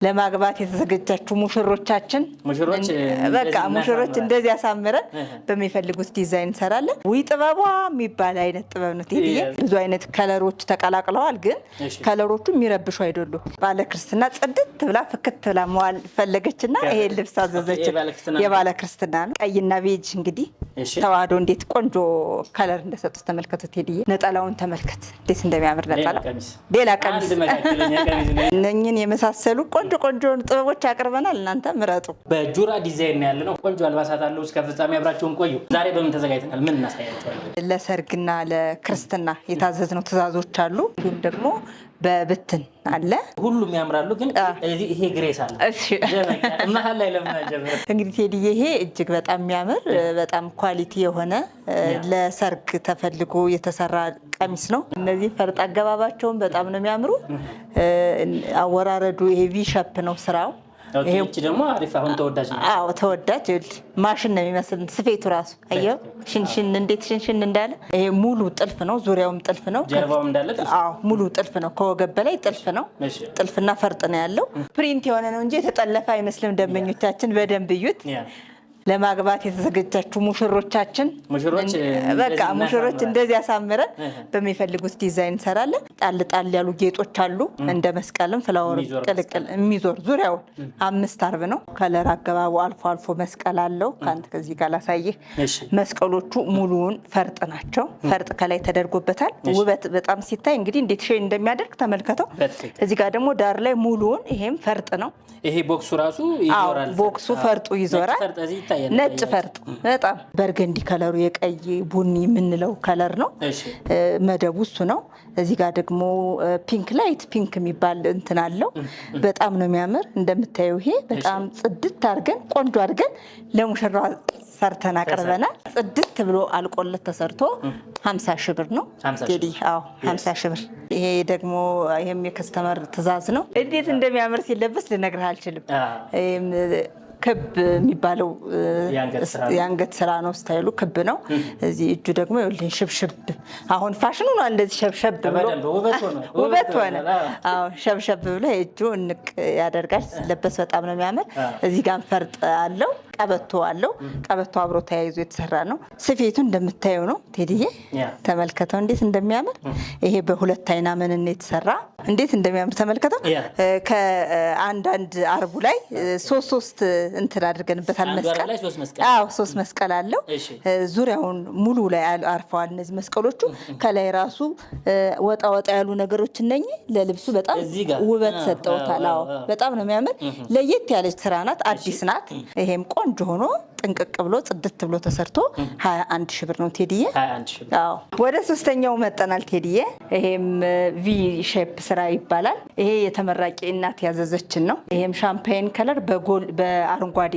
ለማግባት የተዘጋጃችሁ ሙሽሮቻችን በቃ ሙሽሮች እንደዚህ ያሳምረን በሚፈልጉት ዲዛይን እንሰራለን። ወይ ጥበቧ የሚባል አይነት ጥበብ ነው ቴዲዬ። ብዙ አይነት ከለሮች ተቀላቅለዋል፣ ግን ከለሮቹ የሚረብሹ አይደሉም። ባለ ክርስትና ጽድት ብላ ፍክት ብላ መዋል ፈለገችና ይሄ ልብስ አዘዘች። የባለ ክርስትና ነው። ቀይና ቤጅ እንግዲህ ተዋህዶ እንዴት ቆንጆ ከለር እንደሰጡት ተመልከቱ ቴዲዬ። ነጠላውን ተመልከት እንዴት እንደሚያምር ነጠላ። ሌላ ቀሚስ እነኝን የመሳሰሉ ቆንጆ ጥበቦች አቅርበናል። እናንተ ምረጡ። በጁራ ዲዛይን ያለ ነው። ቆንጆ አልባሳት አለው። እስከ ፍጻሜ አብራችሁን ቆዩ። ዛሬ በምን ተዘጋጅተናል? ምን እናሳያችኋለን? ለሰርግና ለክርስትና የታዘዝነው ትእዛዞች አሉ። እንዲሁም ደግሞ በብትን አለ። ሁሉም ያምራሉ፣ ግን ይሄ ግሬስ አለ። እሺ መሀል ላይ ለምን አጀምር? እንግዲህ ቴዲዬ ይሄ እጅግ በጣም የሚያምር በጣም ኳሊቲ የሆነ ለሰርግ ተፈልጎ የተሰራ ቀሚስ ነው። እነዚህ ፈርጥ አገባባቸውን በጣም ነው የሚያምሩ። አወራረዱ ይሄ ቪ ሸፕ ነው ስራው። ይሄ ደግሞ አሪፍ አሁን ተወዳጅ ነው። አዎ ተወዳጅ። ማሽን ነው የሚመስል ስፌቱ ራሱ አየው፣ ሽንሽን እንዴት ሽንሽን እንዳለ። ይሄ ሙሉ ጥልፍ ነው፣ ዙሪያውም ጥልፍ ነው፣ ጀርባውም እንዳለ። አዎ ሙሉ ጥልፍ ነው፣ ከወገብ በላይ ጥልፍ ነው። ጥልፍና ፈርጥ ነው ያለው። ፕሪንት የሆነ ነው እንጂ የተጠለፈ አይመስልም። ደንበኞቻችን በደንብ እዩት። ለማግባት የተዘጋጃችሁ ሙሽሮቻችን በቃ ሙሽሮች እንደዚህ ያሳምረን በሚፈልጉት ዲዛይን እንሰራለን። ጣል ያሉ ጌጦች አሉ። እንደ መስቀልም ፍላወር ቅልቅል የሚዞር ዙሪያውን 5 አርብ ነው። ከለር አገባቡ አልፎ መስቀል አለው። ካንተ ከዚህ ጋር ላሳይህ። መስቀሎቹ ሙሉውን ፈርጥ ናቸው። ፈርጥ ከላይ ተደርጎበታል። ውበት በጣም ሲታይ እንግዲህ እንዴት ሼን እንደሚያደርግ ተመልከተው። እዚህ ጋር ደግሞ ዳር ላይ ሙሉውን ይሄም ፈርጥ ነው። ይሄ ቦክሱ ራሱ ይዞራል። ቦክሱ ፈርጡ ይዞራል። ነጭ ፈርጥ በጣም በርገንዲ ከለሩ የቀይ ቡኒ የምንለው ከለር ነው። መደቡ እሱ ነው። እዚህ ጋር ደግሞ ፒንክ ላይት ፒንክ የሚባል እንትን አለው። በጣም ነው የሚያምር። እንደምታየው ይሄ በጣም ጽድት አድርገን ቆንጆ አድርገን ለሙሽራ ሰርተን አቅርበናል። ጽድት ብሎ አልቆለት ተሰርቶ 50 ሺህ ብር ነው እንግዲህ። አዎ 50 ሺህ ብር። ይሄ ደግሞ ይሄም የከስተመር ትእዛዝ ነው። እንዴት እንደሚያምር ሲለበስ ልነግርህ አልችልም። ክብ የሚባለው የአንገት ስራ ነው። ስታይሉ ክብ ነው። እዚህ እጁ ደግሞ ይኸውልህ ሽብሽብ። አሁን ፋሽኑ ነው እንደዚህ ሸብሸብ ብሎ ውበት ሆነ። አዎ ሸብሸብ ብሎ እጁ እንቅ ያደርጋል። ሲለበስ በጣም ነው የሚያምር። እዚህ ጋር ፈርጥ አለው። ቀበቶ አለው። ቀበቶ አብሮ ተያይዞ የተሰራ ነው። ስፌቱ እንደምታየው ነው ቴዲዬ። ተመልከተው እንዴት እንደሚያምር። ይሄ በሁለት አይና መነን የተሰራ እንዴት እንደሚያምር ተመልከተው። ከአንዳንድ አርቡ ላይ ሶስት እንትን አድርገንበታል። መስቀል አዎ 3 መስቀል አለው። ዙሪያውን ሙሉ ላይ አርፈዋል እነዚህ መስቀሎቹ። ከላይ ራሱ ወጣ ያሉ ነገሮች እነኚህ ለልብሱ በጣም ውበት ሰጠውታል። አዎ በጣም ነው የሚያምር። ለየት ያለች ስራ ናት። አዲስ ናት። ይሄም ቆንጆ ሆኖ ጥንቅቅ ብሎ ጽድት ብሎ ተሰርቶ 21 ሺህ ብር ነው ቴዲዬ። አዎ ወደ ሶስተኛው መጠናል ቴዲዬ። ይሄም ቪ ሼፕ ስራ ይባላል። ይሄ የተመራቂ እናት ያዘዘችን ነው። ይሄም ሻምፓይን ከለር በአረንጓዴ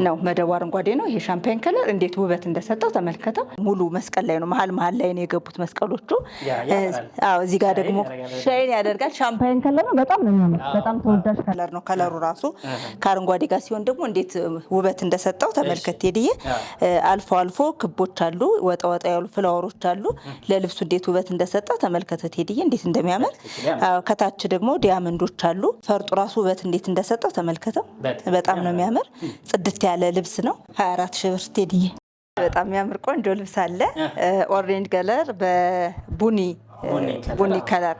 ነው። መደቡ አረንጓዴ ነው። ይሄ ሻምፓይን ከለር እንዴት ውበት እንደሰጠው ተመልከተው። ሙሉ መስቀል ላይ ነው፣ መሀል ላይ ነው የገቡት መስቀሎቹ። አዎ እዚህ ጋር ደግሞ ሻይን ያደርጋል። ሻምፓይን ከለር ነው። በጣም ነው የሚያምር። በጣም ተወዳጅ ከለር ነው። ከለሩ ራሱ ከአረንጓዴ ጋር ሲሆን ደግሞ እንዴት ውበት እንደሰጠው ተመልከት ቴዲዬ። አልፎ ክቦች አሉ፣ ወጣ ያሉ ፍላወሮች አሉ። ለልብሱ እንዴት ውበት እንደሰጠው ተመልከተ ቴዲዬ፣ እንዴት እንደሚያምር። ከታች ደግሞ ዲያመንዶች አሉ። ፈርጡ ራሱ ውበት እንዴት እንደሰጠው ተመልከተው። በጣም ነው የሚያምር። ጽድት ያለ ልብስ ነው። 24 ሺህ ብር ቴዲዬ። በጣም የሚያምር ቆንጆ ልብስ አለ። ኦሬንጅ ከለር በቡኒ ከለር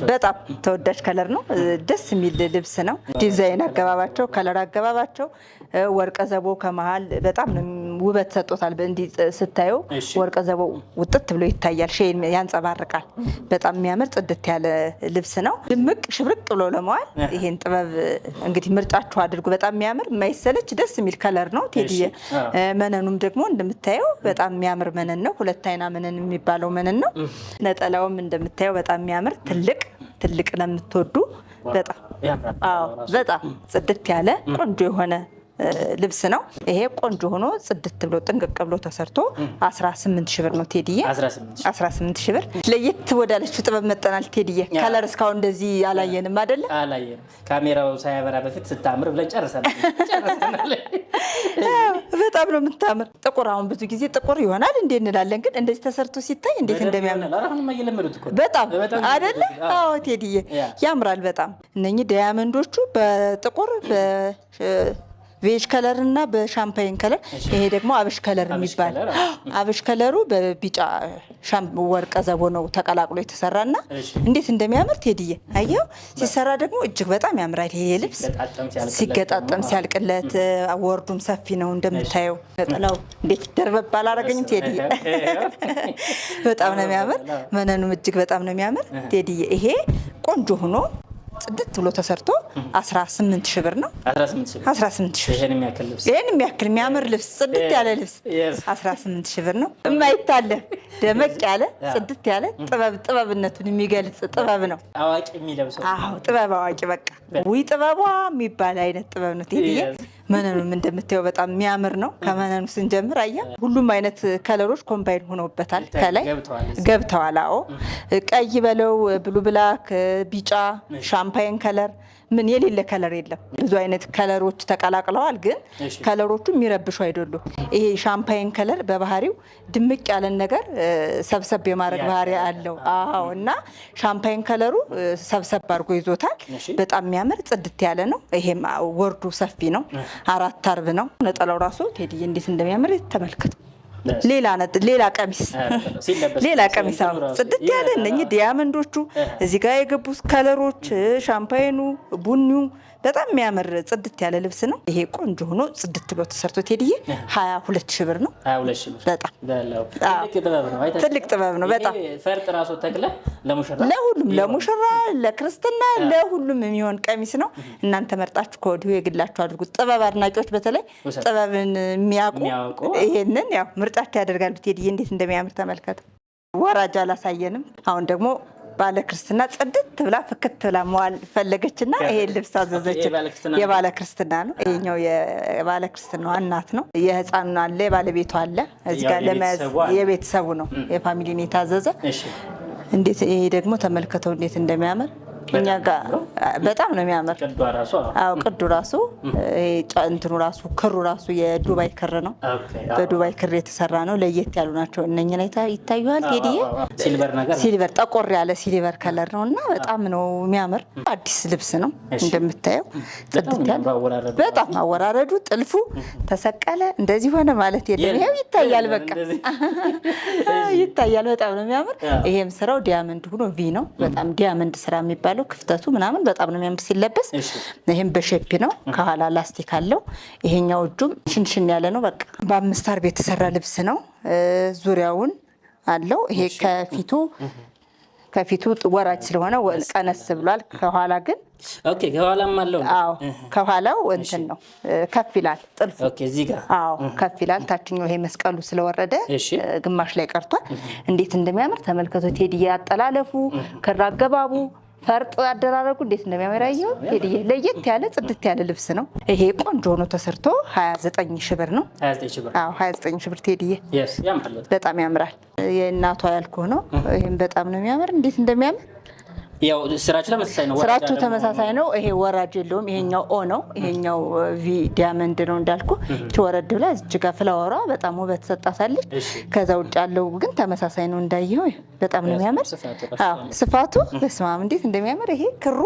በጣም ተወዳጅ ከለር ነው። ደስ የሚል ልብስ ነው። ዲዛይን አገባባቸው፣ ከለር አገባባቸው፣ ወርቀ ዘቦ ከመሃል በጣም ውበት ሰጥቶታል። እንዲህ ስታየው ወርቀ ዘቦ ውጥት ብሎ ይታያል። ሼን ያንጸባርቃል። በጣም የሚያምር ጽድት ያለ ልብስ ነው። ድምቅ ሽብርቅ ብሎ ለመዋል ይሄን ጥበብ እንግዲህ ምርጫችሁ አድርጉ። በጣም የሚያምር የማይሰለች ደስ የሚል ከለር ነው ቴዲዬ። መነኑም ደግሞ እንደምታየው በጣም የሚያምር መነን ነው። 2 አይና መነን የሚባለው መነን ነው። ነጠላውም እንደምታየው በጣም የሚያምር ትልቅ ለምትወዱ በጣም ጽድት ያለ ቆንጆ የሆነ ልብስ ነው። ይሄ ቆንጆ ሆኖ ጽድት ብሎ ጥንቅቅ ብሎ ተሰርቶ 18 ሺህ ብር ነው ቴዲዬ። 18 ሺህ ብር። ለየት ወዳለችው ጥበብ መጠናል ቴዲዬ። ከለር እስካሁን እንደዚህ አላየንም አይደለ? አላየንም። ካሜራው ሳያበራ በፊት ስታምር ብለን ጨርሰናል። በጣም ነው የምታምር። ጥቁር አሁን ብዙ ጊዜ ጥቁር ይሆናል እንዴ እንላለን፣ ግን እንደዚህ ተሰርቶ ሲታይ እንዴት እንደሚያምር በጣም አይደለ? አዎ ቴዲዬ ያምራል በጣም። እነኚህ ዳያመንዶቹ በጥቁር ቬጅ ከለር እና በሻምፓይን ከለር፣ ይሄ ደግሞ አብሽ ከለር የሚባል አብሽ ከለሩ በቢጫ ወርቀ ዘቦ ነው ተቀላቅሎ የተሰራና እንዴት እንደሚያምር ቴዲዬ አየው። ሲሰራ ደግሞ እጅግ በጣም ያምራል። ይሄ ልብስ ሲገጣጠም ሲያልቅለት ወርዱም ሰፊ ነው እንደምታየው። ነጠላው እንዴት ደርበብ አላረገኝም ቴዲዬ? በጣም ነው የሚያምር። መነኑም እጅግ በጣም ነው የሚያምር ቴዲዬ። ይሄ ቆንጆ ሆኖ ጽድት ብሎ ተሰርቶ 18 ሺህ ብር ነው። 18 ሺህ ይሄን የሚያክል የሚያምር ልብስ ጽድት ያለ ልብስ 18 ሺህ ብር ነው። የማይታለፍ ደመቅ ያለ ጽድት ያለ ጥበብነቱን የሚገልጽ ጥበብ ነው። አዋቂ የሚለብሰው ጥበብ አዋቂ በቃ ውይ ጥበቧ የሚባል አይነት ጥበብ ነው ቴዲዬ። መነኑም እንደምታየው በጣም የሚያምር ነው። ከመነኑ ስንጀምር አያ ሁሉም አይነት ከለሮች ኮምባይን ሆነውበታል። ከላይ ገብተዋል። አዎ ቀይ በለው ብሉ ብላክ፣ ቢጫ፣ ሻምፓይን ከለር ምን የሌለ ከለር የለም። ብዙ አይነት ከለሮች ተቀላቅለዋል፣ ግን ከለሮቹ የሚረብሹ አይደሉም። ይሄ ሻምፓይን ከለር በባህሪው ድምቅ ያለን ነገር ሰብሰብ የማድረግ ባህሪ አለው። አዎ እና ሻምፓይን ከለሩ ሰብሰብ አድርጎ ይዞታል። በጣም የሚያምር ጽድት ያለ ነው። ይሄም ወርዱ ሰፊ ነው። 4 አርብ ነው። ነጠላው ራሱ ቴዲዬ እንዴት እንደሚያምር ተመልከቱ። ሌላ ቀሚስ ጽድት ያለ እነኚህ ዲያመንዶቹ እዚህ ጋር የገቡት ከለሮች ሻምፓይኑ፣ ቡኒው በጣም የሚያምር ጽድት ያለ ልብስ ነው። ይሄ ቆንጆ ሆኖ ጽድት ብሎ ተሰርቶ ቴዲዬ 22 ሺህ ብር ነው። በጣም ትልቅ ጥበብ ነው። በጣም ፈርጥ ራሱ ተክለ ለሁሉም ለሙሽራ፣ ለክርስትና፣ ለሁሉም የሚሆን ቀሚስ ነው። እናንተ መርጣችሁ ከወዲሁ የግላችሁ አድርጉት። ጥበብ አድናቂዎች በተለይ ጥበብን የሚያውቁ ይሄንን ያው ምርጫቸው ያደርጋሉ። ቴዲዬ እንዴት እንደሚያምር ተመልከቱ። ወራጅ አላሳየንም። አሁን ደግሞ ባለ ክርስትና ጽድት ብላ ፍክት ብላ መዋል ፈለገችና ይሄ ልብስ አዘዘች። የባለ ክርስትና ነው ይሄኛው። የባለ ክርስትናዋ እናት ነው። የህፃኑ አለ፣ የባለቤቱ አለ። እዚህ ጋር ለመያዝ የቤተሰቡ ነው፣ የፋሚሊን የታዘዘ። እንዴት ይሄ ደግሞ ተመልከተው እንዴት እንደሚያምር እኛ ጋር በጣም ነው የሚያምር። ቅዱ ራሱ እንትኑ ራሱ ክሩ ራሱ የዱባይ ክር ነው። በዱባይ ክር የተሰራ ነው። ለየት ያሉ ናቸው። እነኝን ይታዩሃል ቴዲዬ። ሲልቨር ጠቆር ያለ ሲልቨር ከለር ነው እና በጣም ነው የሚያምር። አዲስ ልብስ ነው እንደምታየው። ጽድት ያለ በጣም አወራረዱ፣ ጥልፉ ተሰቀለ እንደዚህ ሆነ ማለት የለም። ይሄው ይታያል፣ በቃ ይታያል። በጣም ነው የሚያምር። ይሄም ስራው ዲያመንድ ሆኖ ቪ ነው። በጣም ዲያመንድ ስራ የሚባል ክፍተቱ ምናምን በጣም ነው የሚያምር ሲለበስ። ይሄም በሼፕ ነው። ከኋላ ላስቲክ አለው። ይሄኛው እጁም ሽንሽን ያለ ነው። በቃ በ5 አርብ የተሰራ ልብስ ነው። ዙሪያውን አለው። ይሄ ከፊቱ ወራጅ ስለሆነ ቀነስ ብሏል። ከኋላ ግን ከኋላም አለው። ከኋላው እንትን ነው ከፍ ይላል ጥልፉ። እዚህ ጋር ከፍ ይላል። ታችኛው ይሄ መስቀሉ ስለወረደ ግማሽ ላይ ቀርቷል። እንዴት እንደሚያምር ተመልከቱ ቴዲዬ። አጠላለፉ፣ ክር አገባቡ፣ ፈርጥ አደራረጉ እንዴት እንደሚያምር ያየው ቴዲዬ። ለየት ያለ ጽድት ያለ ልብስ ነው። ይሄ ቆንጆ ሆኖ ተሰርቶ 29 ሺህ ብር ነው። 29 ሺህ ብር ቴዲዬ። በጣም ያምራል። የእናቷ ያልኩህ ነው። ይሄም በጣም ነው የሚያምር። እንዴት እንደሚያምር ያው ስራችሁ ተመሳሳይ ነው። ስራችሁ ተመሳሳይ ነው። ይሄ ወራጅ የለውም። ይሄኛው ኦ ነው። ይሄኛው ቪ ዲያመንድ ነው እንዳልኩ። ወረድ ብላ እዚህ ጋር ፍላወሯ በጣም ውበት ሰጣታለች። ከዛ ውጭ ያለው ግን ተመሳሳይ ነው እንዳየው። በጣም ነው የሚያምር። ስፋቱ በስመ አብ እንዴት እንደሚያምር። ይሄ ክሩ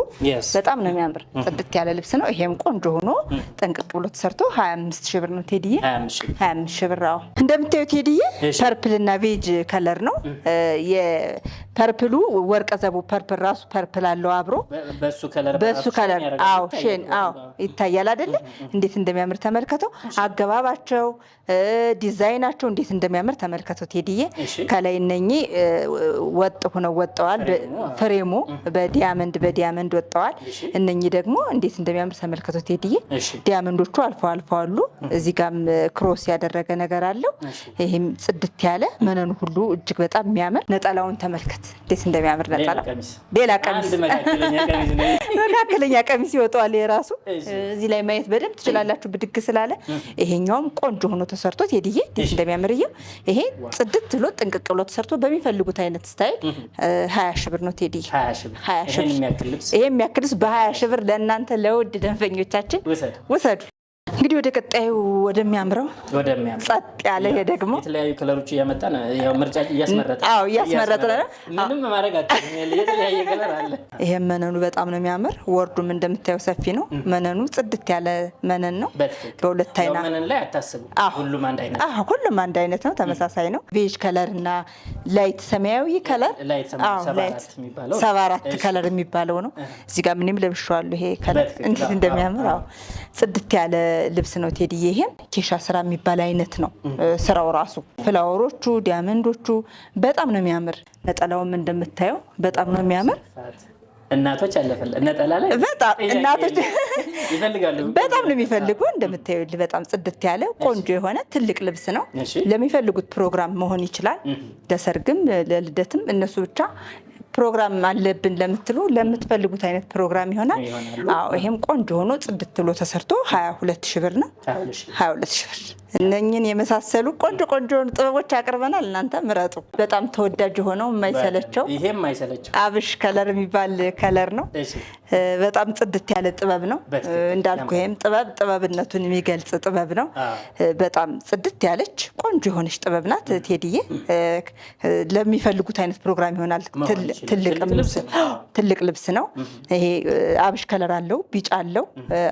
በጣም ነው የሚያምር። ጽድት ያለ ልብስ ነው። ይሄም ቆንጆ ሆኖ ጠንቅቅ ብሎ ተሰርቶ 25 ሺህ ብር ነው ቴዲዬ። 25 ሺህ ብር። እንደምታዩ ቴዲዬ ፐርፕልና ቬጅ ከለር ነው። የፐርፕሉ ወርቀ ዘቦ ፐርፕል ራሱ ፐርፕል አለው አብሮ በሱ ከለር ይታያል አይደለ? እንዴት እንደሚያምር ተመልከተው። አገባባቸው፣ ዲዛይናቸው እንዴት እንደሚያምር ተመልከተው ቴዲዬ። ከላይ እነኚህ ወጥ ሆነው ወጣዋል። ፍሬሙ በዲያመንድ ወጣዋል። እነኚህ ደግሞ እንዴት እንደሚያምር ተመልከተው ቴዲዬ። ዲያመንዶቹ አልፎ አሉ። እዚህ ጋርም ክሮስ ያደረገ ነገር አለው። ይሄም ጽድት ያለ መነኑ ሁሉ እጅግ በጣም የሚያምር። ነጠላውን ተመልከት እንዴት እንደሚያምር ነጠላ። ሌላ ቀሚስ መካከለኛ ቀሚስ ይወጣዋል የራሱ። እዚህ ላይ ማየት በደንብ ትችላላችሁ ብድግ ስላለ። ይሄኛውም ቆንጆ ሆኖ ተሰርቶ ቴዲዬ እንዴት እንደሚያምር እዩ። ይሄ ጽድት ብሎ ጥንቅቅ ብሎ ተሰርቶ በሚፈልጉት አይነት ስታይል 20 ሺህ ብር ነው ቴዲዬ። 20 ሺህ ብር። ይሄ የሚያክል ልብስ በ20 ሺህ ብር ለእናንተ ለውድ ደንበኞቻችን ውሰዱ። እንግዲህ ወደ ቀጣዩ ወደሚያምረው ጸጥ ያለ ይሄ ደግሞ የተለያዩ ከለሮች እያመጣን ያው ምርጫ እያስመረጠ ነው። ምንም ማድረግ አትችልም። የተለያየ ከለር አለ። ይሄ መነኑ በጣም ነው የሚያምር። ወርዱም እንደምታየው ሰፊ ነው። መነኑ ጽድት ያለ መነን ነው። በሁለት አይና መነን ላይ አታስቡ። ሁሉም አንድ አይነት ሁሉም አንድ አይነት ነው። ተመሳሳይ ነው። ቤጅ ከለር እና ላይት ሰማያዊ ከለር 74 ከለር የሚባለው ነው። እዚህ ጋር ምንም ለብሼዋለሁ። ይሄ ከለር እንዴት እንደሚያምር ጽድት ያለ ልብስ ነው ቴዲዬ። ይሄም ኬሻ ስራ የሚባል አይነት ነው ስራው ራሱ። ፍላወሮቹ ዲያመንዶቹ በጣም ነው የሚያምር። ነጠላውም እንደምታየው በጣም ነው የሚያምር። እናቶች አለፈለ ነጠላ ላይ በጣም እናቶች ይፈልጋሉ። በጣም ነው የሚፈልጉ። እንደምታየው በጣም ጽድት ያለ ቆንጆ የሆነ ትልቅ ልብስ ነው። ለሚፈልጉት ፕሮግራም መሆን ይችላል። ለሰርግም ለልደትም እነሱ ብቻ ፕሮግራም አለብን ለምትሉ ለምትፈልጉት አይነት ፕሮግራም ይሆናል። ይሄም ቆንጆ ሆኖ ጽድት ብሎ ተሰርቶ 22,000 ብር ነው። 22,000 ብር። እነኝን የመሳሰሉ ቆንጆ ጥበቦች አቅርበናል። እናንተ ምረጡ። በጣም ተወዳጅ ሆነው የማይሰለቸው ይሄም የማይሰለቸው አብሽ ከለር የሚባል ከለር ነው። በጣም ጽድት ያለ ጥበብ ነው። እንዳልኩ ይሄም ጥበብነቱን የሚገልጽ ጥበብ ነው። በጣም ጽድት ያለች ቆንጆ የሆነች ጥበብ ናት ቴዲዬ። ለሚፈልጉት አይነት ፕሮግራም ይሆናል። ትልቅ ልብስ ነው። ይሄ አብሽ ከለር አለው፣ ቢጫ አለው፣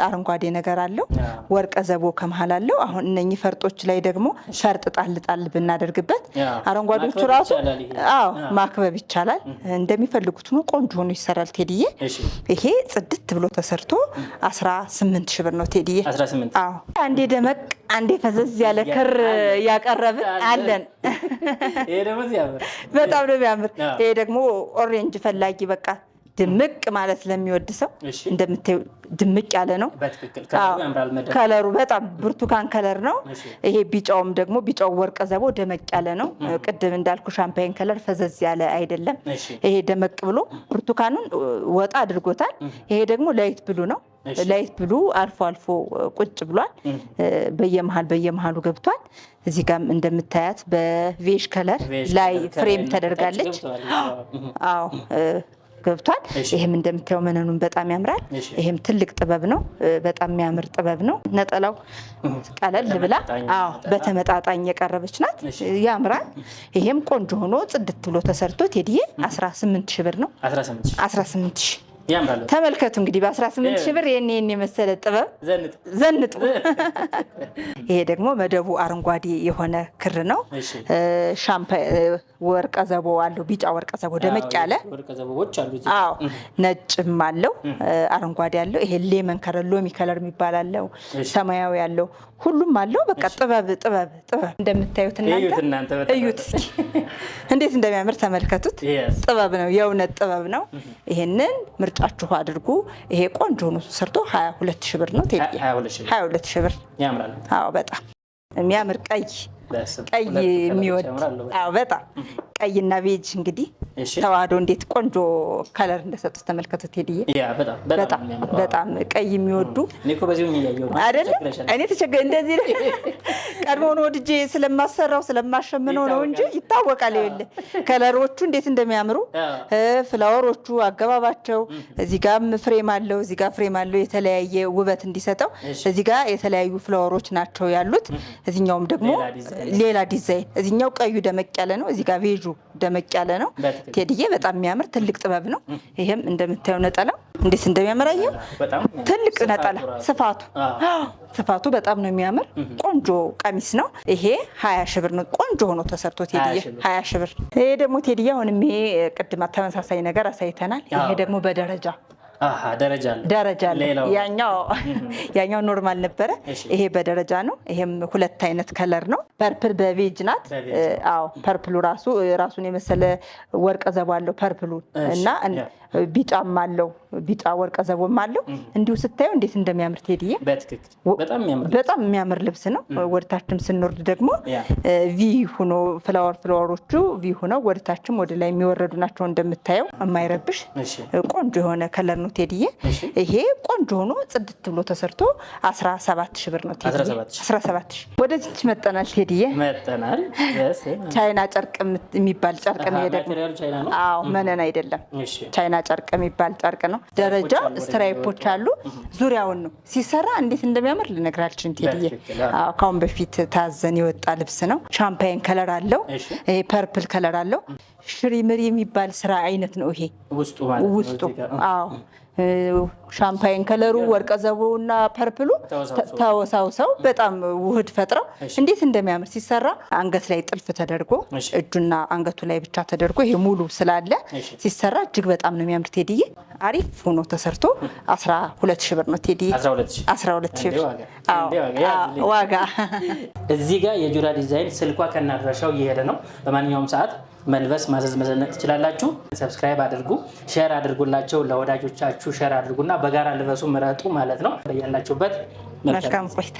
አረንጓዴ ነገር አለው፣ ወርቀ ዘቦ ከመሃል አለው። አሁን እነኚህ ፈርጦች ላይ ደግሞ ፈርጥ ጣል ብናደርግበት አረንጓዴዎቹ ራሱ ማክበብ ይቻላል። እንደሚፈልጉት ነው። ቆንጆ ሆኖ ይሰራል ቴዲዬ። ይሄ ጽድት ብሎ ተሰርቶ 18,000 ብር ነው ቴዲዬ። አንዴ ደመቅ አንዴ ፈዘዝ ያለ ክር ያቀረብን አለን። በጣም ነው የሚያምር። ይሄ ደግሞ ኦሬንጅ ፈላጊ በቃ ድምቅ ማለት ለሚወድ ሰው እንደምታዩ ድምቅ ያለ ነው። ከለሩ በጣም ብርቱካን ከለር ነው። ይሄ ቢጫውም ደግሞ ቢጫው ወርቀ ዘቦ ደመቅ ያለ ነው። ቅድም እንዳልኩ ሻምፓይን ከለር ፈዘዝ ያለ አይደለም። ይሄ ደመቅ ብሎ ብርቱካኑን ወጣ አድርጎታል። ይሄ ደግሞ ላይት ብሉ ነው። ላይት ብሉ አልፎ ቁጭ ብሏል። በየመሃሉ ገብቷል። እዚህ ጋር እንደምታያት በቬጅ ከለር ላይ ፍሬም ተደርጋለች። ገብቷል። ይሄም እንደምታየው መነኑን በጣም ያምራል። ይሄም ትልቅ ጥበብ ነው። በጣም የሚያምር ጥበብ ነው። ነጠላው ቀለል ብላ በተመጣጣኝ የቀረበች ናት። ያምራል። ይሄም ቆንጆ ሆኖ ጽድት ብሎ ተሰርቶ ቴዲዬ 18,000 ብር ነው። 18,000 ተመልከቱ እንግዲህ በ18,000 ብር ይሄን የመሰለ ጥበብ ዘንጡ። ይሄ ደግሞ መደቡ አረንጓዴ የሆነ ክር ነው። ወርቀ ዘቦ አለው። ቢጫ ወርቀ ዘቦ ደመቅ ያለ ነጭም አለው፣ አረንጓዴ አለው። ይሄ ሌመን ከለር ሎሚ ከለር የሚባል አለው፣ ሰማያዊ አለው፣ ሁሉም አለው። በቃ ጥበብ እንደምታዩት እናንተ እዩት እንዴት እንደሚያምር ተመልከቱት። ጥበብ ነው፣ የእውነት ጥበብ ነው። ይሄንን ምርጫችሁ አድርጉ። ይሄ ቆንጆ ሆኖ ሰርቶ 22,000 ብር ነው። 22,000 ብር ያምራል። በጣም የሚያምር ቀይ የሚወድ በጣም ቀይና ቤጅ እንግዲህ ተዋህዶ እንዴት ቆንጆ ከለር እንደሰጡት ተመልከቱት ቴዲዬ። በጣም ቀይ የሚወዱ አይደለም። እኔ ተቸገረ እንደዚህ ቀድሞውን ወድጄ ስለማሰራው ስለማሸምነው ነው እንጂ ይታወቃል። ይኸውልህ ከለሮቹ እንዴት እንደሚያምሩ ፍላወሮቹ፣ አገባባቸው። እዚህ ጋር ፍሬም አለው፣ እዚህ ጋር ፍሬም አለው የተለያየ ውበት እንዲሰጠው። እዚህ ጋር የተለያዩ ፍላወሮች ናቸው ያሉት። እዚህኛውም ደግሞ ሌላ ዲዛይን። እዚህኛው ቀዩ ደመቅ ያለ ነው፣ እዚህ ጋር ቤጁ ደመቅ ያለ ነው። ቴዲዬ በጣም የሚያምር ትልቅ ጥበብ ነው። ይሄም እንደምታየው ነጠላው እንዴት እንደሚያምራየው ትልቅ ነጠላ ስፋቱ በጣም ነው የሚያምር። ቆንጆ ቀሚስ ነው። ይሄ 20,000 ብር ነው። ቆንጆ ሆኖ ተሰርቶ ቴዲዬ 20,000 ብር። ይሄ ደግሞ ቴዲዬ አሁንም ይሄ ቅድም ተመሳሳይ ነገር አሳይተናል። ይሄ ደግሞ በደረጃ ደረጃ አለ። ያኛው ኖርማል ነበረ። ይሄ በደረጃ ነው። ይሄም ሁለት አይነት ከለር ነው። ፐርፕል በቬጅ ናት። ፐርፕሉ ራሱን የመሰለ ወርቀ ዘቦ አለው ፐርፕሉ እና ቢጫም አለው። ቢጫ ወርቀ ዘቦም አለው። እንዲሁ ስታየው እንዴት እንደሚያምር ቴዲዬ በጣም የሚያምር ልብስ ነው። ወደታችም ስንወርድ ደግሞ ቪ ሆኖ ፍላወሮቹ ቪ ሆነው ወደታችም ወደ ላይ የሚወረዱ ናቸው። እንደምታየው የማይረብሽ ቆንጆ የሆነ ከለር ነው ቴዲዬ። ይሄ ቆንጆ ሆኖ ጽድት ብሎ ተሰርቶ 17,000 ብር ነው ቴዲዬ። 17,000 ወደዚች መጠናል ቴዲዬ። ቻይና ጨርቅ የሚባል ጨርቅ ነው። ደግሞ መነን አይደለም፣ ቻይና ጨርቅ የሚባል ጨርቅ ነው። ደረጃ ስትራይፖች አሉ። ዙሪያውን ነው ሲሰራ እንዴት እንደሚያምር ልነግራችን ቴዲዬ። ካሁን በፊት ታዘን የወጣ ልብስ ነው። ሻምፓይን ከለር አለው፣ ፐርፕል ከለር አለው። ሽሪምሪ የሚባል ስራ አይነት ነው ይሄ ውስጡ። አዎ ሻምፓይን ከለሩ ወርቀ ዘቦና ፐርፕሉ ተወሳውሰው በጣም ውህድ ፈጥረው እንዴት እንደሚያምር ሲሰራ አንገት ላይ ጥልፍ ተደርጎ እጁና አንገቱ ላይ ብቻ ተደርጎ ይሄ ሙሉ ስላለ ሲሰራ እጅግ በጣም ነው የሚያምር ቴዲዬ። አሪፍ ሆኖ ተሰርቶ 12,000 ብር ነው ቴዲዬ። 12,000 ብር ዋጋ። እዚህ ጋር የጁራ ዲዛይን ስልኳ ከናድራሻው እየሄደ ነው። በማንኛውም ሰዓት መልበስ ማዘዝ መዘነጥ ትችላላችሁ። ሰብስክራይብ አድርጉ፣ ሼር አድርጉላቸው፣ ለወዳጆቻችሁ ሼር አድርጉና በጋራ ልበሱ፣ ምረጡ ማለት ነው። ያላችሁበት መልካም ቆይታ